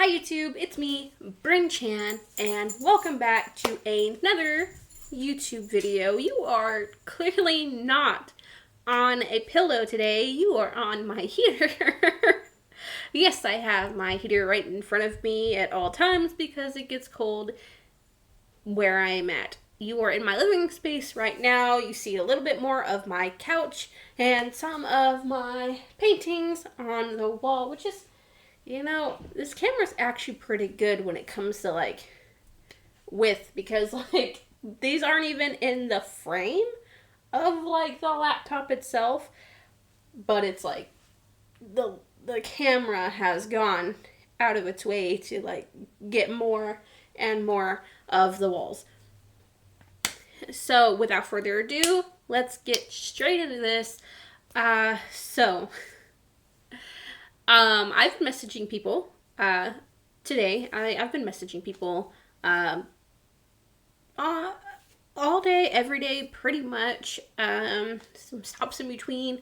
Hi YouTube, it's me, Bryn Chan, and welcome back to another YouTube video. You are clearly not on a pillow today, you are on my heater. Yes, I have my heater right in front of me at all times because it gets cold where I am at. You are in my living space right now. You see a little bit more of my couch and some of my paintings on the wall, which is, this camera's actually pretty good when it comes to width because these aren't even in the frame of the laptop itself, but it's the camera has gone out of its way to get more and more of the walls. So without further ado, let's get straight into this. I've been messaging people today. I've been messaging people all day, every day, pretty much. Some stops in between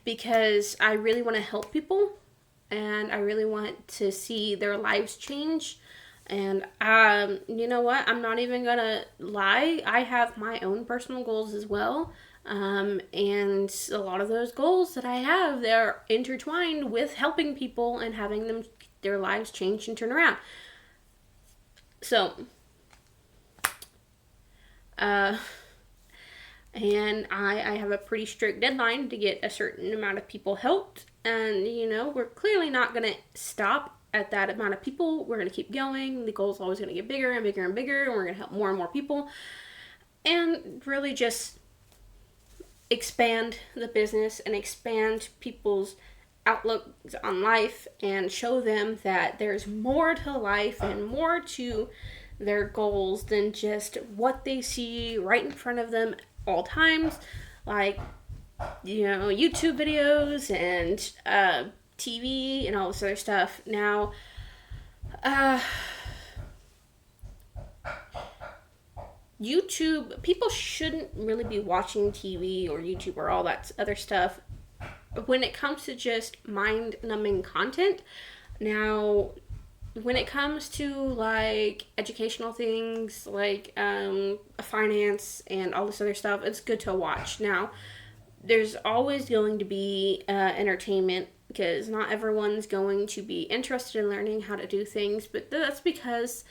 because I really want to help people and I really want to see their lives change. And you know what? I'm not even gonna lie. I have my own personal goals as well. And a lot of those goals that I have, they're intertwined with helping people and having them their lives change and turn around. So, and I have a pretty strict deadline to get a certain amount of people helped. And, we're clearly not going to stop at that amount of people. We're going to keep going. The goal is always going to get bigger and bigger and bigger. And we're going to help more and more people. And really just expand the business and expand people's outlooks on life and show them that there's more to life and more to their goals than just what they see right in front of them all times, YouTube videos and TV and all this other stuff. Now, YouTube, people shouldn't really be watching TV or YouTube or all that other stuff when it comes to just mind-numbing content. Now, when it comes to educational things finance and all this other stuff, it's good to watch. Now, there's always going to be entertainment because not everyone's going to be interested in learning how to do things, but that's because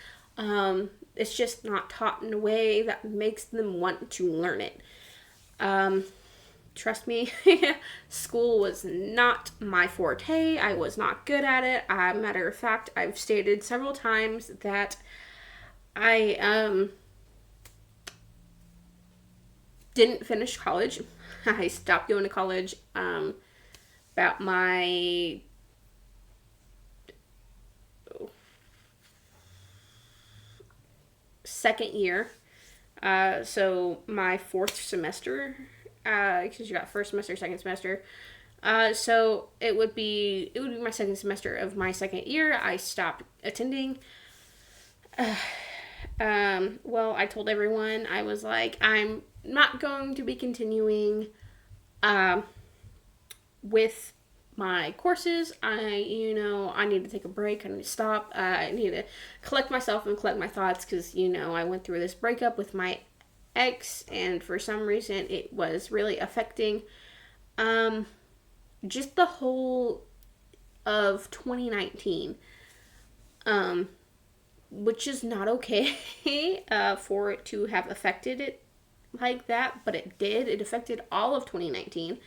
it's just not taught in a way that makes them want to learn it. Trust me, school was not my forte. I was not good at it. Matter of fact, I've stated several times that I didn't finish college. I stopped going to college about my second year. So my fourth semester, because you got first semester, second semester. So it would be my second semester of my second year. I stopped attending. Well, I told everyone, I was like, I'm not going to be continuing with my courses. I need to take a break. I need to stop. I need to collect myself and collect my thoughts because, I went through this breakup with my ex, and for some reason it was really affecting just the whole of 2019, which is not okay for it to have affected it like that, but it did. It affected all of 2019.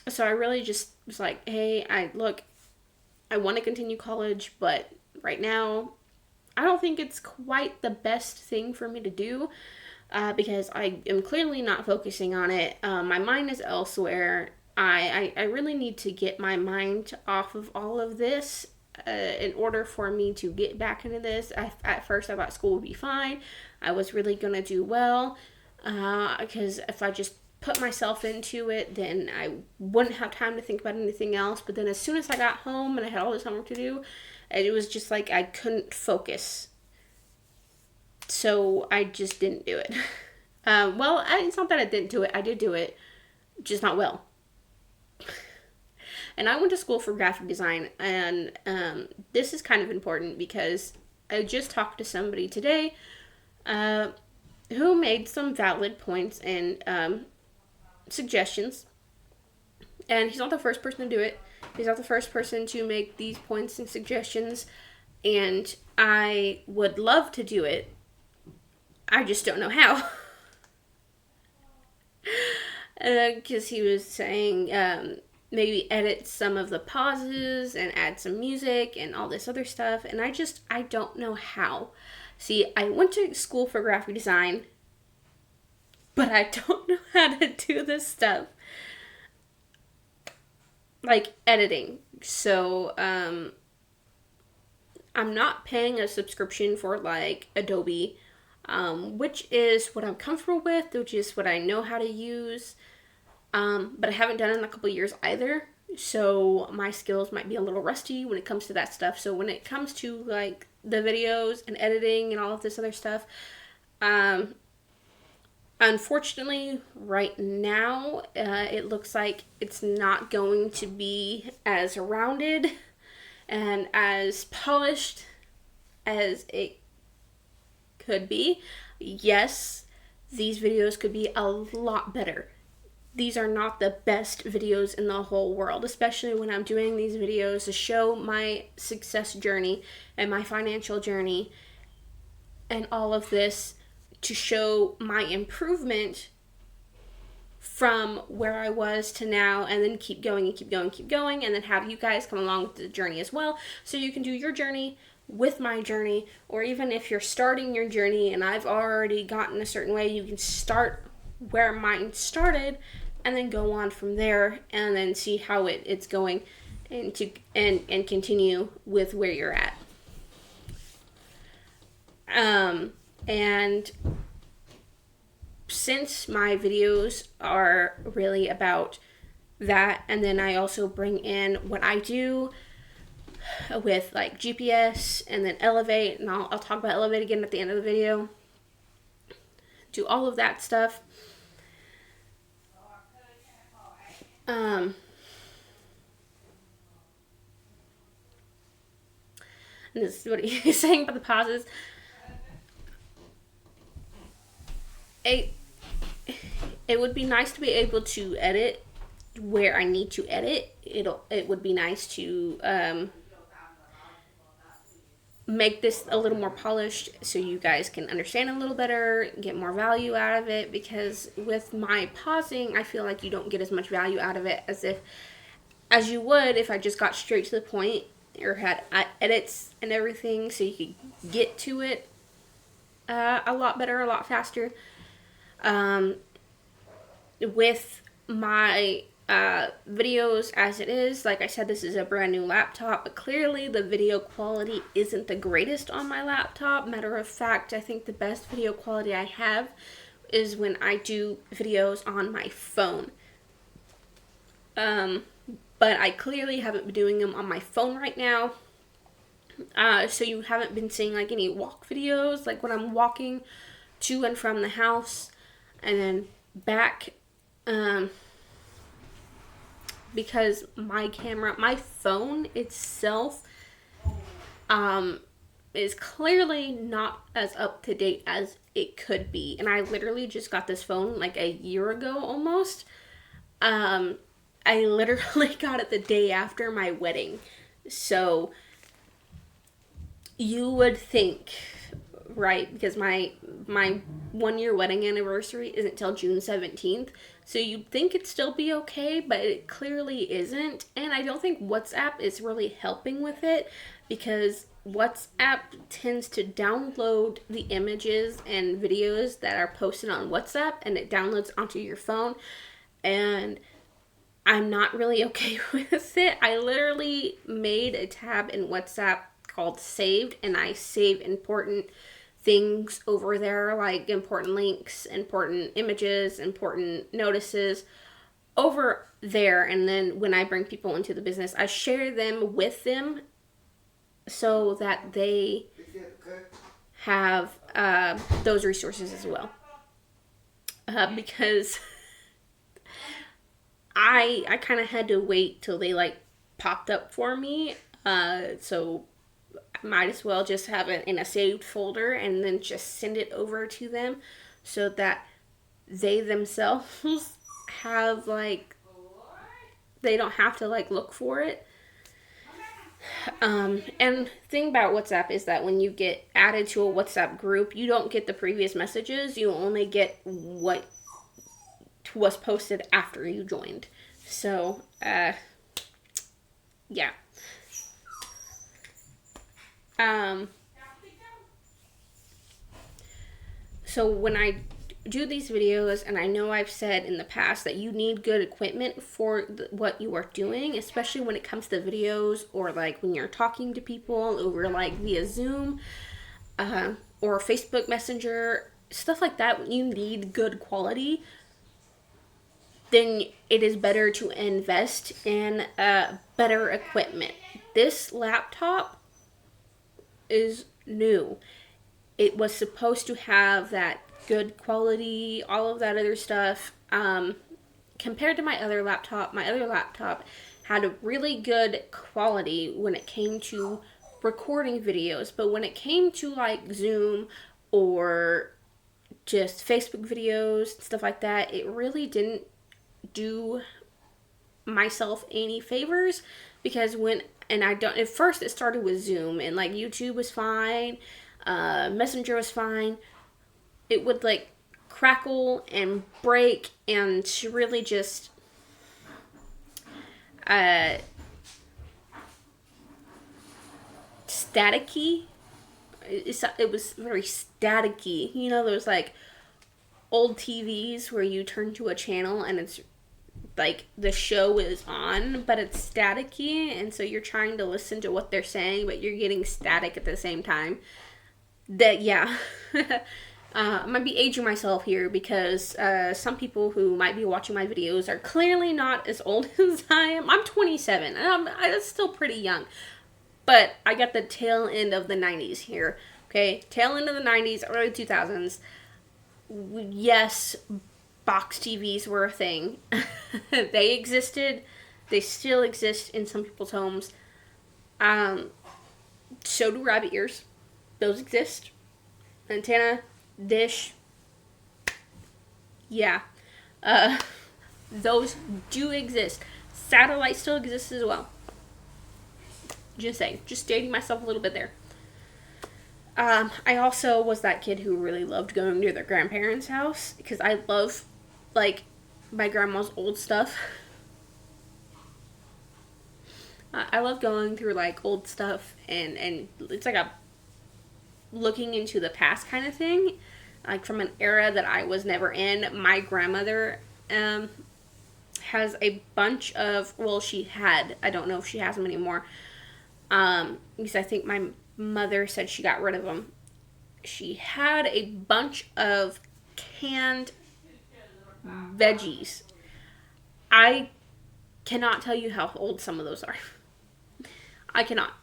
So I really just was like, hey, I want to continue college, but right now I don't think it's quite the best thing for me to do because I am clearly not focusing on it. My mind is elsewhere. I really need to get my mind off of all of this in order for me to get back into this. At first, I thought school would be fine. I was really going to do well because if I just put myself into it, then I wouldn't have time to think about anything else. But then as soon as I got home and I had all this homework to do, it was just like I couldn't focus. So I just didn't do it. It's not that I didn't do it. I did do it, just not well. And I went to school for graphic design, and this is kind of important because I just talked to somebody today who made some valid points and suggestions. And he's not the first person to do it. He's not the first person to make these points and suggestions. And I would love to do it. I just don't know how. Because he was saying maybe edit some of the pauses and add some music and all this other stuff. And I don't know how. See, I went to school for graphic design, but I don't know how to do this stuff. Like editing. So, I'm not paying a subscription for like Adobe, which is what I'm comfortable with, which is what I know how to use. But I haven't done it in a couple years either. So my skills might be a little rusty when it comes to that stuff. So when it comes to like the videos and editing and all of this other stuff, unfortunately, right now, it looks like it's not going to be as rounded and as polished as it could be. Yes, these videos could be a lot better. These are not the best videos in the whole world, especially when I'm doing these videos to show my success journey and my financial journey and all of this, to show my improvement from where I was to now, and then keep going and keep going and keep going, and then have you guys come along with the journey as well, so you can do your journey with my journey. Or even if you're starting your journey and I've already gotten a certain way, you can start where mine started and then go on from there, and then see how it's going, and continue with where you're at. And since my videos are really about that, and then I also bring in what I do with like GPS and then Elevate, and I'll talk about Elevate again at the end of the video, do all of that stuff. And this is what he's saying about the pauses. It would be nice to be able to edit where I need to edit. It would be nice to make this a little more polished so you guys can understand a little better, get more value out of it, because with my pausing, I feel like you don't get as much value out of it as you would if I just got straight to the point or had edits and everything, so you could get to it a lot better, a lot faster. With my videos as it is, like I said, this is a brand new laptop, but clearly the video quality isn't the greatest on my laptop. Matter of fact, I think the best video quality I have is when I do videos on my phone. But I clearly haven't been doing them on my phone right now. So you haven't been seeing like any walk videos, like when I'm walking to and from the house and then back, because my phone itself, is clearly not as up to date as it could be. And I literally just got this phone like a year ago almost. I literally got it the day after my wedding. So you would think, right, because my 1 year wedding anniversary isn't till June 17th, so you'd think it'd still be okay, but it clearly isn't. And I don't think WhatsApp is really helping with it, because WhatsApp tends to download the images and videos that are posted on WhatsApp, and it downloads onto your phone, and I'm not really okay with it. I literally made a tab in WhatsApp called Saved, and I save important things over there, like important links, important images, important notices over there. And then when I bring people into the business, I share them with them so that they have those resources as well. Because I kind of had to wait till they like popped up for me. So I might as well just have it in a saved folder and then just send it over to them so that they themselves have like, they don't have to like look for it. And the thing about WhatsApp is that when you get added to a WhatsApp group, you don't get the previous messages. You only get what was posted after you joined. So, yeah. So when I do these videos, and I know I've said in the past that you need good equipment for what you are doing, especially when it comes to videos or like when you're talking to people over like via Zoom or Facebook Messenger, stuff like that. You need good quality. Then it is better to invest in better equipment. This laptop is new. It was supposed to have that good quality, all of that other stuff. Compared to my other laptop had a really good quality when it came to recording videos. But when it came to like Zoom or just Facebook videos, stuff like that, it really didn't do myself any favors, because at first it started with Zoom, and like YouTube was fine, Messenger was fine. It would like crackle and break and really just staticky. It was very staticky. You know, those like old TVs where you turn to a channel and it's like the show is on, but it's staticky, and so you're trying to listen to what they're saying, but you're getting static at the same time. That, yeah. I might be aging myself here because some people who might be watching my videos are clearly not as old as I am. I'm 27, and I'm still pretty young. But I got the tail end of the 90s here, okay? Tail end of the 90s, early 2000s. Yes, box TVs were a thing. They existed. They still exist in some people's homes. So do rabbit ears. Those exist. Antenna, dish. Yeah. Those do exist. Satellite still exists as well. Just saying. Just dating myself a little bit there. I also was that kid who really loved going to their grandparents' house because I love, like, my grandma's old stuff. I love going through, like, old stuff, and it's like a looking into the past kind of thing, like from an era that I was never in. My grandmother has a bunch of, well, she had, I don't know if she has them anymore, because I think my mother said she got rid of them. She had a bunch of canned veggies. I cannot tell you how old some of those are. I cannot.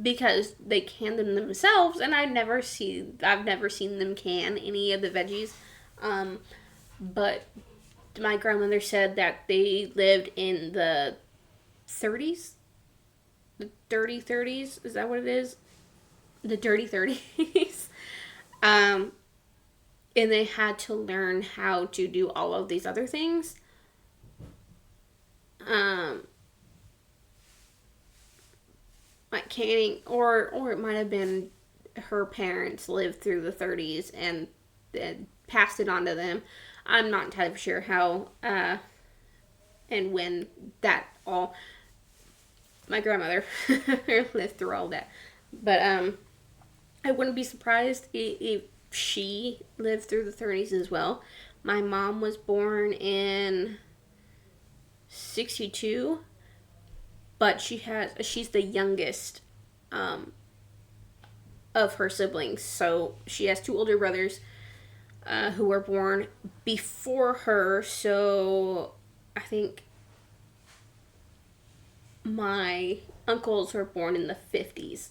Because they can them themselves, and I've never seen them can any of the veggies. But my grandmother said that they lived in the 30s, the dirty 30s. Is that what it is? The dirty 30s. And they had to learn how to do all of these other things. Like canning, or it might have been her parents lived through the 30s and passed it on to them. I'm not entirely sure how and when that all. My grandmother lived through all that, but I wouldn't be surprised if she lived through the 30s as well. My mom was born in 62. But she's the youngest of her siblings. So she has two older brothers who were born before her. So I think my uncles were born in the 50s.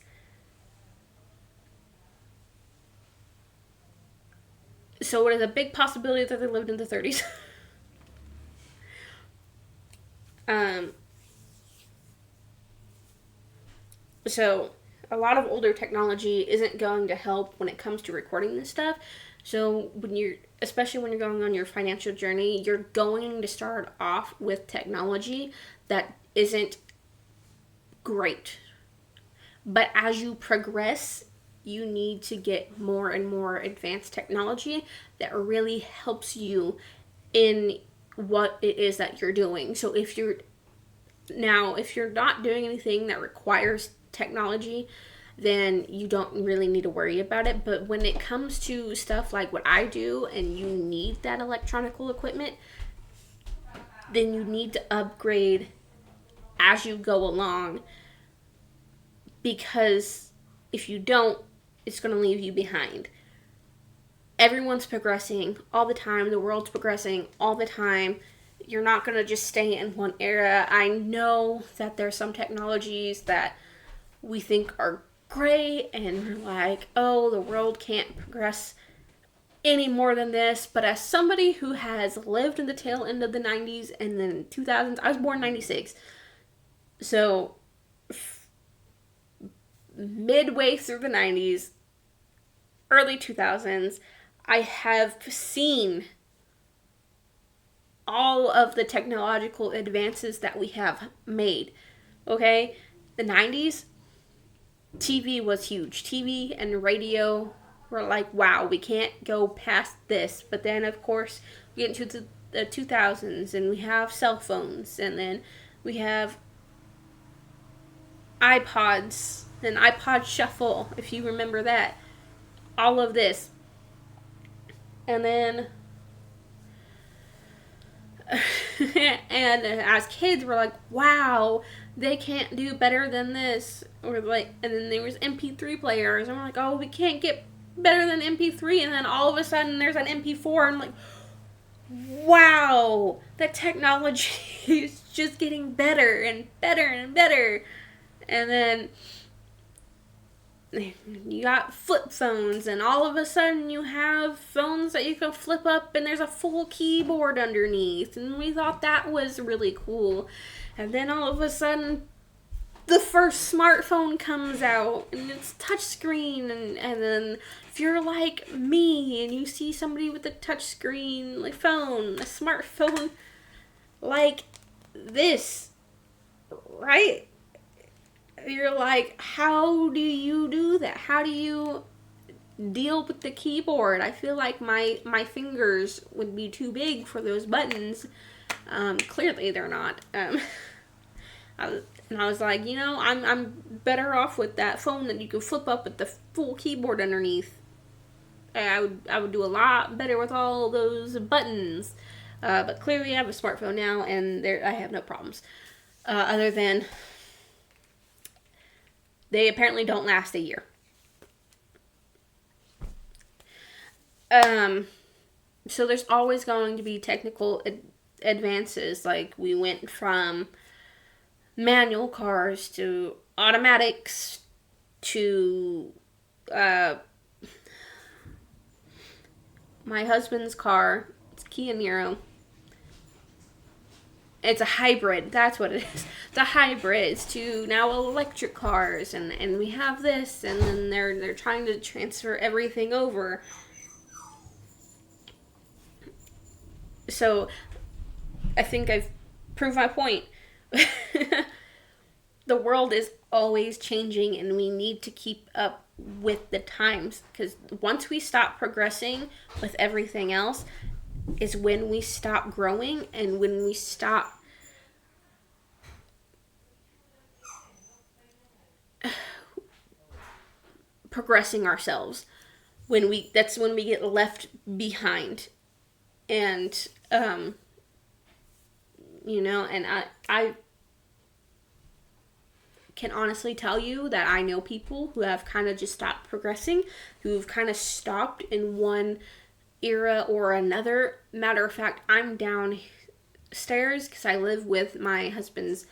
So it is a big possibility that they lived in the 30s. So a lot of older technology isn't going to help when it comes to recording this stuff. So especially when you're going on your financial journey, you're going to start off with technology that isn't great. But as you progress, you need to get more and more advanced technology that really helps you in what it is that you're doing. So if you're not doing anything that requires technology, then you don't really need to worry about it. But when it comes to stuff like what I do and you need that electronical equipment, then you need to upgrade as you go along, because if you don't, it's going to leave you behind. Everyone's progressing all the time. The world's progressing all the time. You're not going to just stay in one era. I know that there's some technologies that we think are great and we're like, oh, the world can't progress any more than this. But as somebody who has lived in the tail end of the 90s and then 2000s, I was born in 96. So midway through the 90s, early 2000s, I have seen all of the technological advances that we have made. Okay? The 90s, TV was huge. TV and radio were like, wow, we can't go past this. But then, of course, we get into the 2000s and we have cell phones, and then we have iPods and iPod Shuffle, if you remember that. All of this. And then and as kids we're like, wow, they can't do better than this. Or like, and then there was MP3 players and we're like, oh, we can't get better than MP3. And then all of a sudden there's an MP4 and I'm like, wow, the technology is just getting better and better and better. And then you got flip phones, and all of a sudden you have phones that you can flip up and there's a full keyboard underneath, and we thought that was really cool. And then all of a sudden the first smartphone comes out and it's touchscreen, and then if you're like me and you see somebody with a touchscreen like phone, a smartphone like this, right? You're like, how do you do that? How do you deal with the keyboard? I feel like my fingers would be too big for those buttons. Clearly they're not. I was like, I'm better off with that phone that you can flip up with the full keyboard underneath. I would do a lot better with all those buttons. But clearly I have a smartphone now, and I have no problems. Other than they apparently don't last a year. So there's always going to be technical advances. Like, we went from manual cars to automatics to my husband's car. It's Kia Niro. It's a hybrid. That's what it is. It's a hybrid. It's to now electric cars, and we have this, and then they're trying to transfer everything over. So I think I've proved my point. The world is always changing, and we need to keep up with the times, because once we stop progressing with everything else is when we stop growing, and when we stop progressing ourselves. That's when we get left behind. And and I can honestly tell you that I know people who have kind of just stopped progressing, who've kind of stopped in one era or another. Matter of fact, I'm downstairs because I live with my husband's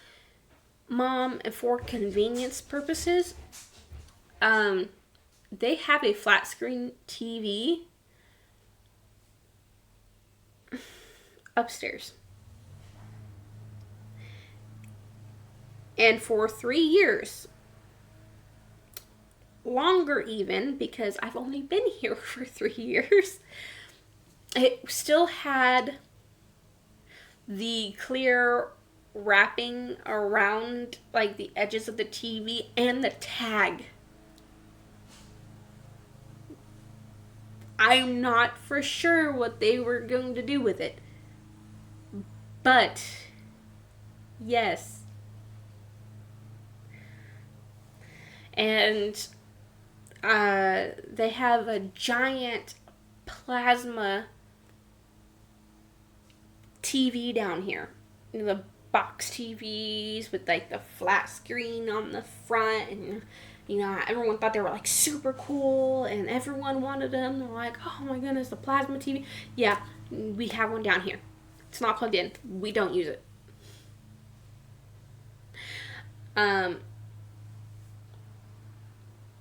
mom, and for convenience purposes, they have a flat screen TV upstairs. And for 3 years, longer even, because I've only been here for 3 years, it still had the clear wrapping around like the edges of the TV and the tag. I'm not for sure what they were going to do with it. But yes. And they have a giant plasma TV down here. The box TVs with like the flat screen on the front, and everyone thought they were like super cool, and everyone wanted them. They're like, oh my goodness, the plasma TV. Yeah, we have one down here. It's not plugged in. We don't use it.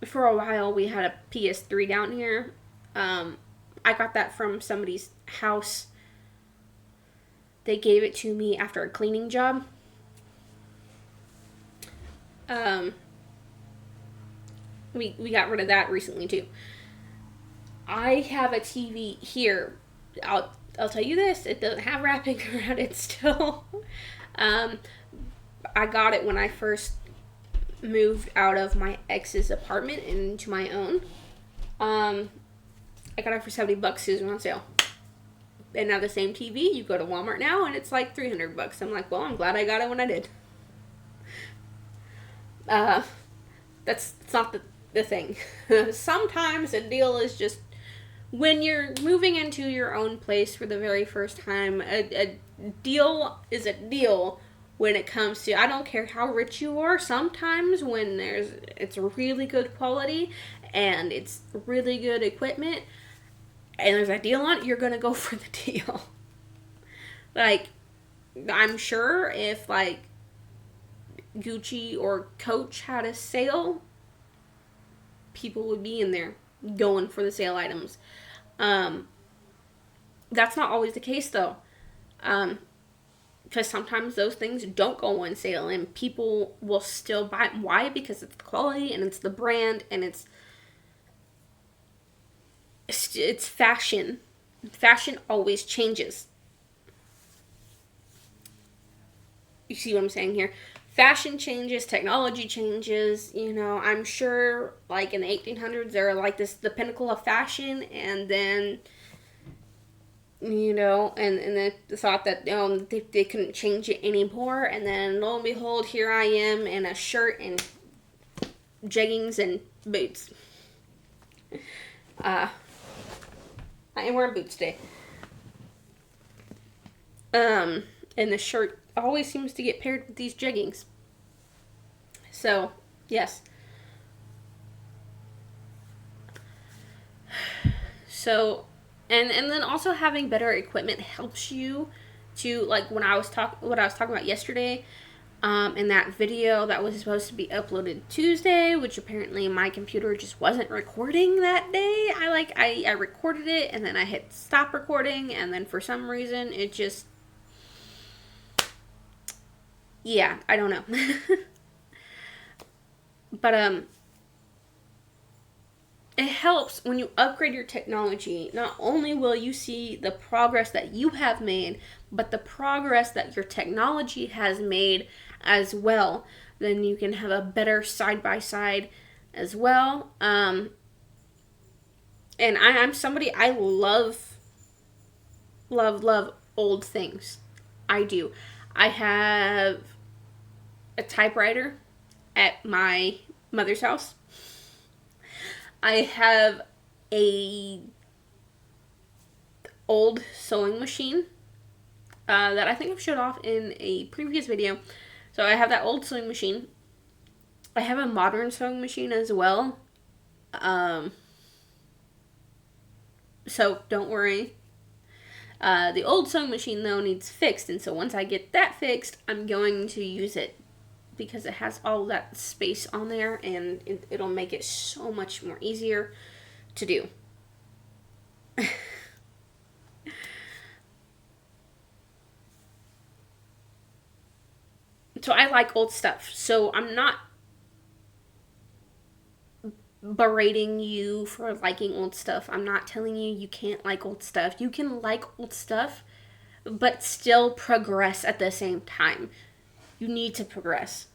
For a while we had a PS3 down here. I got that from somebody's house. They gave it to me after a cleaning job. We got rid of that recently too. I have a TV here. I'll tell you this, it doesn't have wrapping around it still. I got it when I first moved out of my ex's apartment into my own. I got it for $70. It was on sale. And now the same TV, you go to Walmart now and it's like $300. I'm like, well, I'm glad I got it when I did. That's not the thing. Sometimes a deal is just when you're moving into your own place for the very first time, a deal is a deal when it comes to, I don't care how rich you are, sometimes when it's really good quality and it's really good equipment and there's a deal on it, you're going to go for the deal. Like, I'm sure if, like, Gucci or Coach had a sale, people would be in there going for the sale items. That's not always the case, though. Because sometimes those things don't go on sale and people will still buy it. Why? Because it's the quality and it's the brand and it's fashion. Fashion always changes. You see what I'm saying here? Fashion changes, technology changes, I'm sure like in the 1800s they were like the pinnacle of fashion, and then and they thought that they couldn't change it anymore, and then lo and behold, here I am in a shirt and jeggings and boots. I am wearing boots today. And the shirt always seems to get paired with these jeggings. So, yes. So, and then also having better equipment helps you to, like, what I was talking about yesterday, in that video that was supposed to be uploaded Tuesday, which apparently my computer just wasn't recording that day. I recorded it and then I hit stop recording, and then for some reason it just, yeah, I don't know. But it helps when you upgrade your technology. Not only will you see the progress that you have made, but the progress that your technology has made as well. Then you can have a better side-by-side as well. And I'm somebody, I love old things. I do. I have a typewriter at my mother's house. I have a old sewing machine that I think I've showed off in a previous video. So I have that old sewing machine. I have a modern sewing machine as well. So don't worry. The old sewing machine though needs fixed, and so once I get that fixed, I'm going to use it because it has all that space on there, and it'll make it so much more easier to do. So I like old stuff. So I'm not berating you for liking old stuff. I'm not telling you you can't like old stuff. You can like old stuff, but still progress at the same time. You need to progress.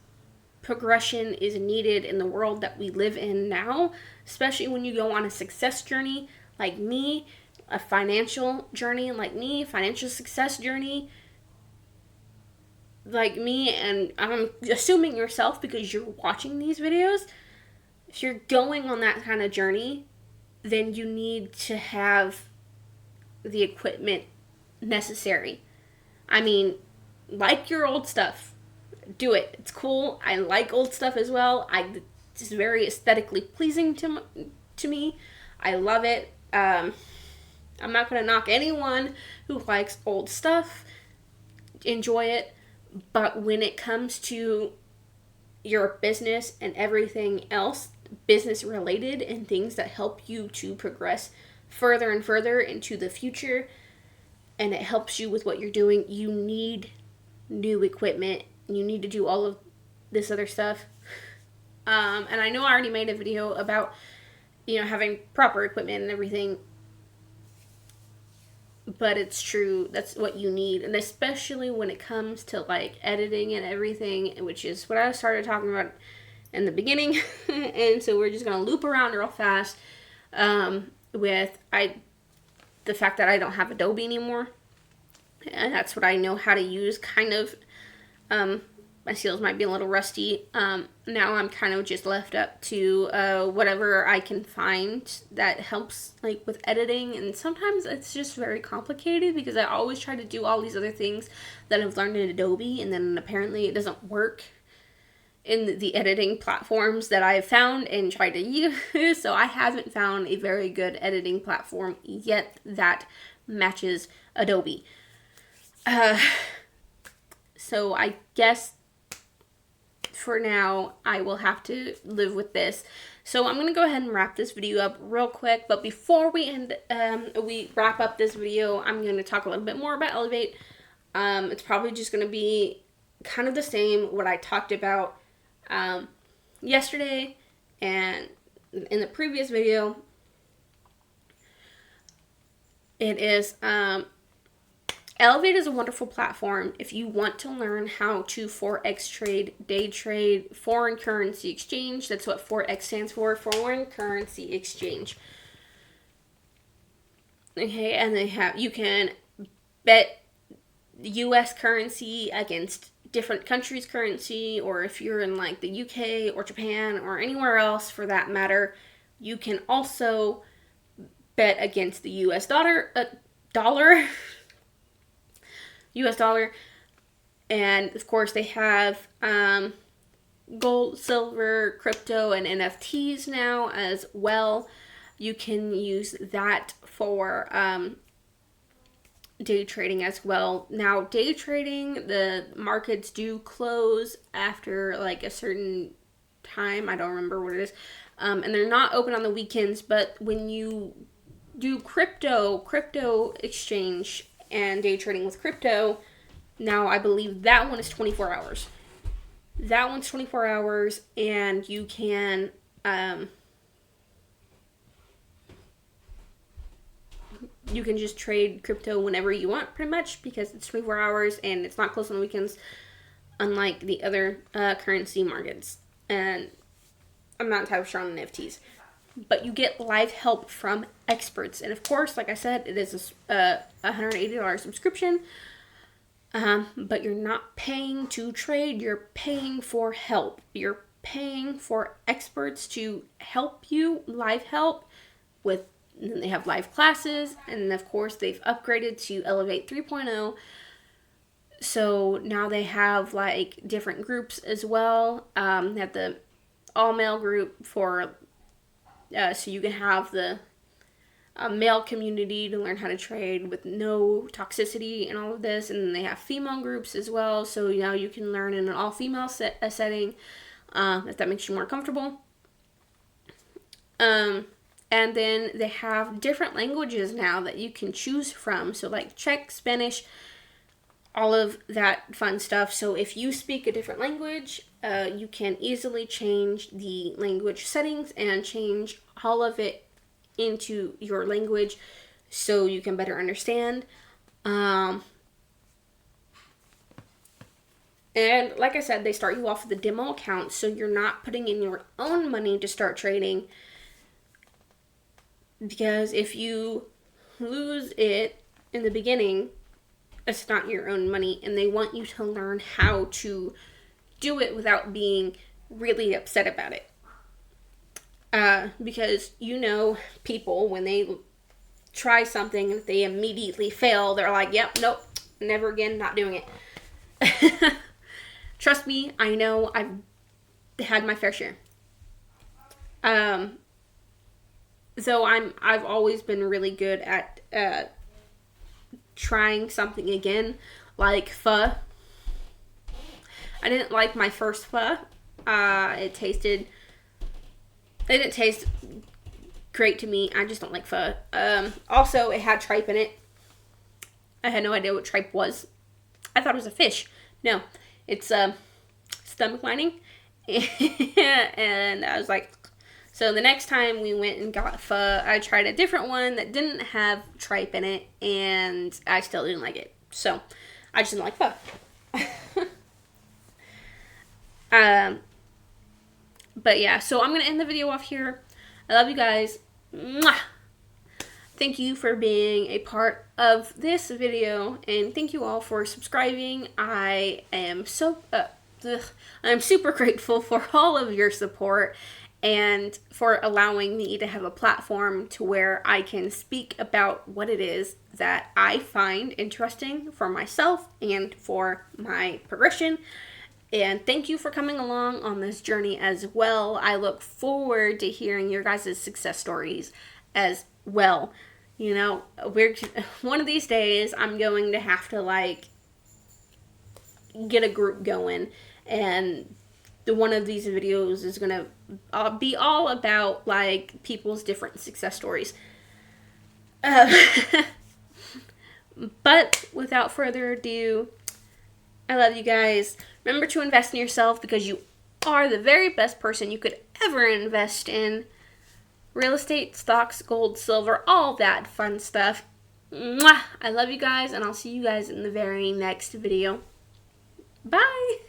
Progression is needed in the world that we live in now, especially when you go on a success journey like me, a financial journey like me, financial success journey like me, and I'm assuming yourself because you're watching these videos. If you're going on that kind of journey, then you need to have the equipment necessary. I mean, like your old stuff. Do it. It's cool. I like old stuff as well. It's very aesthetically pleasing to me. I love it. I'm not going to knock anyone who likes old stuff. Enjoy it. But when it comes to your business and everything else, business related and things that help you to progress further and further into the future, and it helps you with what you're doing, you need new equipment. You need to do all of this other stuff. And I know I already made a video about, having proper equipment and everything, but it's true. That's what you need. And especially when it comes to like editing and everything, which is what I started talking about in the beginning. And so we're just going to loop around real fast with the fact that I don't have Adobe anymore. And that's what I know how to use, kind of. My skills might be a little rusty. Now I'm kind of just left up to whatever I can find that helps, like, with editing. And sometimes it's just very complicated because I always try to do all these other things that I've learned in Adobe, and then apparently it doesn't work in the editing platforms that I've found and tried to use. So I haven't found a very good editing platform yet that matches Adobe. So I guess for now, I will have to live with this. So I'm going to go ahead and wrap this video up real quick. But before we wrap up this video, I'm going to talk a little bit more about Elevate. It's probably just going to be kind of the same what I talked about yesterday and in the previous video. It is... Elevate is a wonderful platform if you want to learn how to Forex trade, day trade, foreign currency exchange. That's what Forex stands for, foreign currency exchange. Okay, and you can bet U.S. currency against different countries' currency, or if you're in like the UK or Japan or anywhere else for that matter, you can also bet against the U.S. US dollar, and of course they have gold, silver, crypto, and NFTs now as well. You can use that for day trading as well. Now, day trading, the markets do close after like a certain time. I don't remember what it is, and they're not open on the weekends. But when you do crypto exchange and day trading with crypto, now I believe that one is 24 hours. That one's 24 hours, and you can just trade crypto whenever you want, pretty much, because it's 24 hours and it's not closed on the weekends, unlike the other currency markets. And I'm not entirely sure on the NFTs. But you get live help from experts. And of course, like I said, it is a $180 subscription. But you're not paying to trade. You're paying for help. You're paying for experts to help you, live help with. And they have live classes. And of course, they've upgraded to Elevate 3.0. So now they have like different groups as well. They have the all-male group for... so you can have the male community to learn how to trade with no toxicity and all of this. And then they have female groups as well. So now you can learn in an all-female setting if that makes you more comfortable. And then they have different languages now that you can choose from. So like Czech, Spanish, all of that fun stuff. So if you speak a different language, you can easily change the language settings and change all of it into your language so you can better understand. And like I said, they start you off with a demo account, so you're not putting in your own money to start trading, because if you lose it in the beginning, it's not your own money, and they want you to learn how to do it without being really upset about it. Because people, when they try something, if they immediately fail, they're like, yep, nope, never again, not doing it. Trust me, I know, I've had my fair share. So I've always been really good at trying something again, like pho. I didn't like my first pho. It didn't taste great to me. I just don't like pho. Also, it had tripe in it. I had no idea what tripe was. I thought it was a fish. No, it's stomach lining. And I was like, so the next time we went and got pho, I tried a different one that didn't have tripe in it, and I still didn't like it. So I just didn't like pho. But yeah, so I'm going to end the video off here. I love you guys. Mwah! Thank you for being a part of this video, and thank you all for subscribing. I am I'm super grateful for all of your support and for allowing me to have a platform to where I can speak about what it is that I find interesting for myself and for my progression. And thank you for coming along on this journey as well. I look forward to hearing your guys' success stories as well. One of these days I'm going to have to get a group going, and one of these videos is going to be all about people's different success stories. But without further ado, I love you guys. Remember to invest in yourself, because you are the very best person you could ever invest in. Real estate, stocks, gold, silver, all that fun stuff. Mwah! I love you guys, and I'll see you guys in the very next video. Bye!